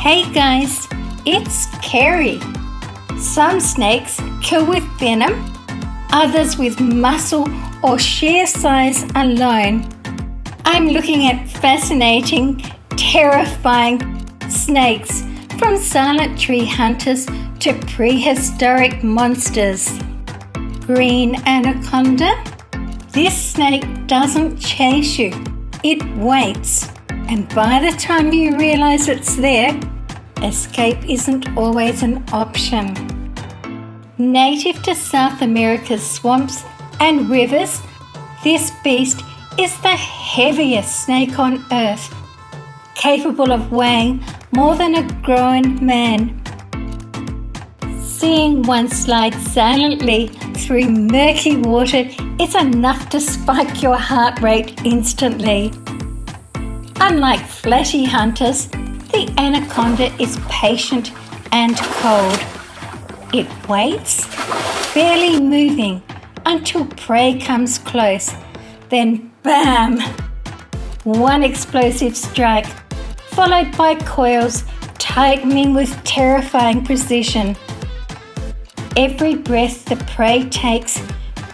Hey guys, it's Kerry. Some snakes kill with venom, others with muscle or sheer size alone. I'm looking at fascinating, terrifying snakes, from silent tree hunters to prehistoric monsters. Green Anaconda? This snake doesn't chase you, it waits. And by the time you realize it's there, escape isn't always an option. Native to South America's swamps and rivers, this beast is the heaviest snake on earth, capable of weighing more than a grown man. Seeing one slide silently through murky water is enough to spike your heart rate instantly. Unlike flashy hunters, the anaconda is patient and cold. It waits, barely moving, until prey comes close. Then bam! One explosive strike, followed by coils tightening with terrifying precision. Every breath the prey takes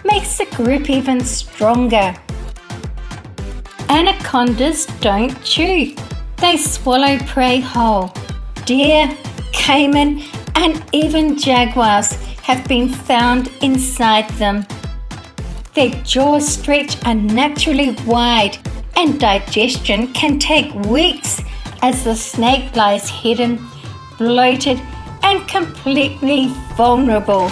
makes the grip even stronger. Anacondas don't chew. They swallow prey whole. Deer, caiman, and even jaguars have been found inside them. Their jaws stretch unnaturally wide, and digestion can take weeks as the snake lies hidden, bloated, and completely vulnerable.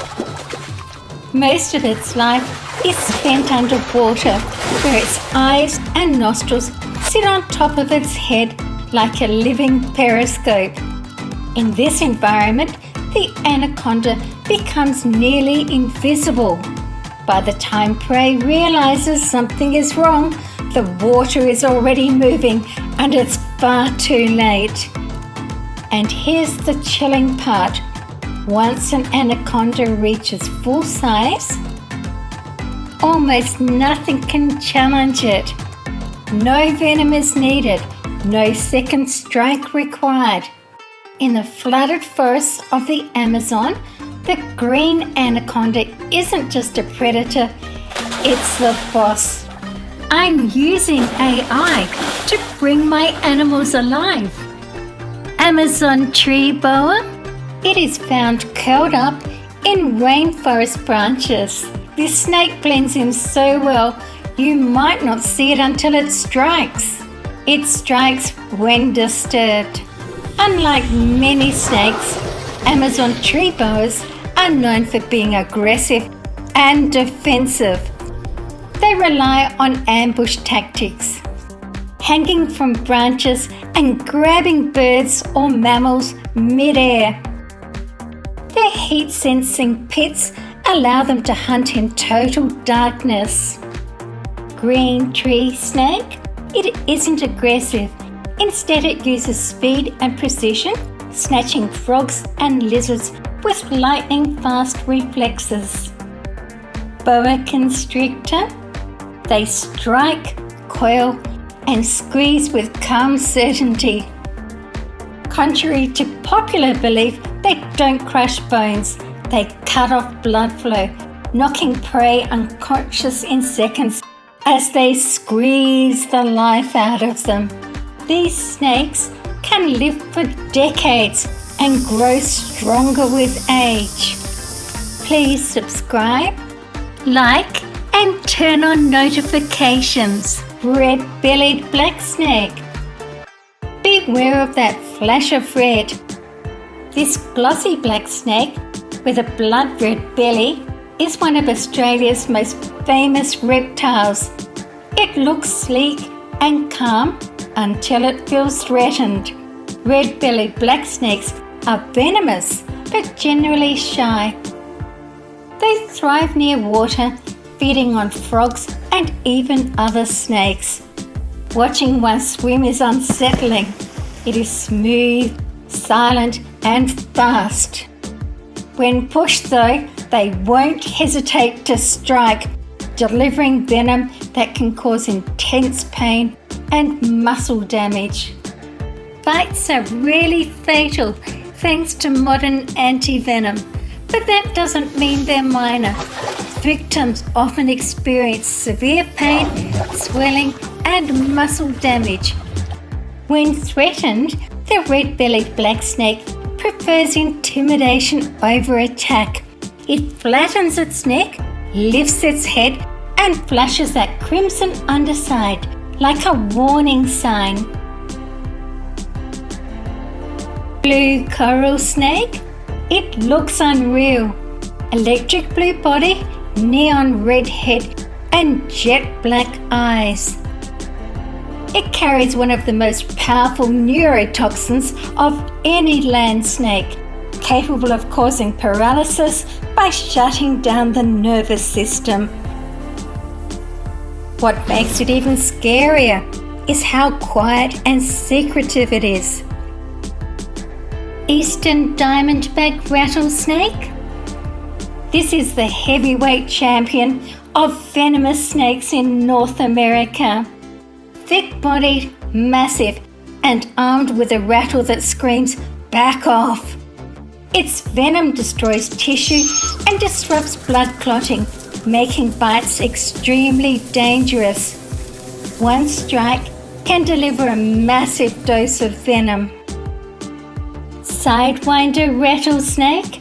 Most of its life is spent underwater, where its eyes and nostrils sit on top of its head like a living periscope. In this environment, the anaconda becomes nearly invisible. By the time prey realizes something is wrong, the water is already moving and it's far too late. And here's the chilling part. Once an anaconda reaches full size, almost nothing can challenge it. No venom is needed, no second strike required. In the flooded forests of the Amazon, the green anaconda isn't just a predator, it's the boss. I'm using AI to bring my animals alive. Amazon tree boa. It is found curled up in rainforest branches. This snake blends in so well, you might not see it until it strikes. It strikes when disturbed. Unlike many snakes, Amazon tree boas are known for being aggressive and defensive. They rely on ambush tactics, hanging from branches and grabbing birds or mammals mid-air. Their heat-sensing pits allow them to hunt in total darkness. Green tree snake? It isn't aggressive. Instead, it uses speed and precision, snatching frogs and lizards with lightning-fast reflexes. Boa constrictor? They strike, coil, and squeeze with calm certainty. Contrary to popular belief, they don't crush bones. They cut off blood flow, knocking prey unconscious in seconds as they squeeze the life out of them. These snakes can live for decades and grow stronger with age. Please subscribe, like, and turn on notifications. Red-bellied black snake. Beware of that flash of red. This glossy black snake with a blood red belly is one of Australia's most famous reptiles. It looks sleek and calm until it feels threatened. Red-bellied black snakes are venomous but generally shy. They thrive near water, feeding on frogs and even other snakes. Watching one swim is unsettling. It is smooth, silent, and fast. When pushed though, they won't hesitate to strike, delivering venom that can cause intense pain and muscle damage. bites are really fatal thanks to modern anti-venom, but that doesn't mean they're minor. Victims often experience severe pain, swelling, and muscle damage. When threatened, the red-bellied black snake prefers intimidation over attack. It flattens its neck, lifts its head, and flashes that crimson underside like a warning sign. Blue coral snake? It looks unreal. Electric blue body, neon red head, and jet black eyes. It carries one of the most powerful neurotoxins of any land snake, capable of causing paralysis by shutting down the nervous system. What makes it even scarier is how quiet and secretive it is. Eastern diamondback rattlesnake? This is the heavyweight champion of venomous snakes in North America. Thick-bodied, massive, and armed with a rattle that screams, "Back off!" Its venom destroys tissue and disrupts blood clotting, making bites extremely dangerous. One strike can deliver a massive dose of venom. Sidewinder rattlesnake?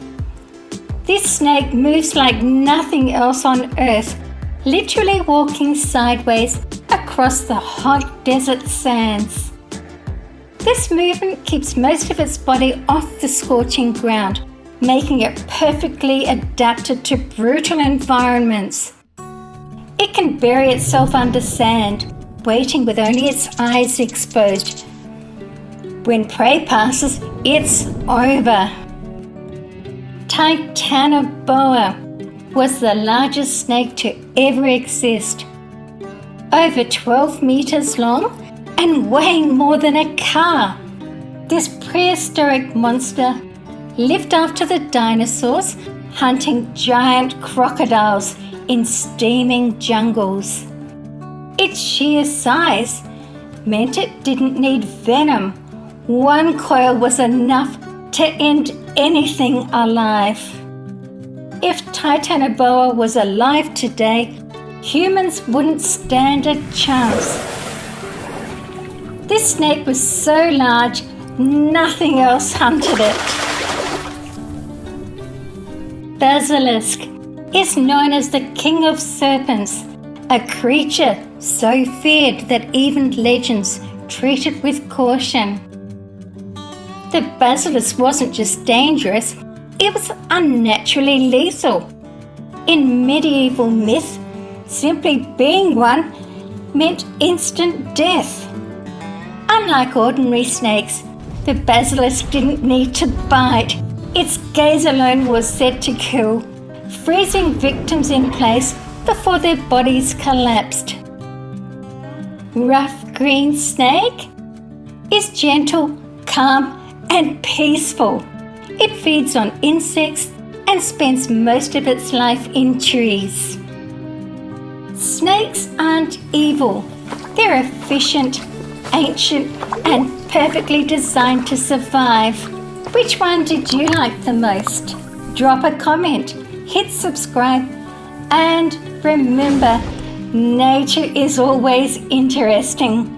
This snake moves like nothing else on earth, literally walking sideways across the hot desert sands. This movement keeps most of its body off the scorching ground, making it perfectly adapted to brutal environments. It can bury itself under sand, waiting with only its eyes exposed. When prey passes, it's over. Titanoboa was the largest snake to ever exist. Over 12 meters long and weighing more than a car. This prehistoric monster lived after the dinosaurs, hunting giant crocodiles in steaming jungles. Its sheer size meant it didn't need venom. One coil was enough to end anything alive. If Titanoboa was alive today, humans wouldn't stand a chance. This snake was so large, nothing else hunted it. Basilisk is known as the king of serpents, a creature so feared that even legends treat it with caution. The basilisk wasn't just dangerous, it was unnaturally lethal. In medieval myth, simply being one meant instant death. Unlike ordinary snakes, the basilisk didn't need to bite. Its gaze alone was said to kill, freezing victims in place before their bodies collapsed. Rough green snake is gentle, calm, and peaceful. It feeds on insects and spends most of its life in trees. Snakes aren't evil. They're efficient, ancient, and perfectly designed to survive. Which one did you like the most? Drop a comment, hit subscribe, and remember, nature is always interesting.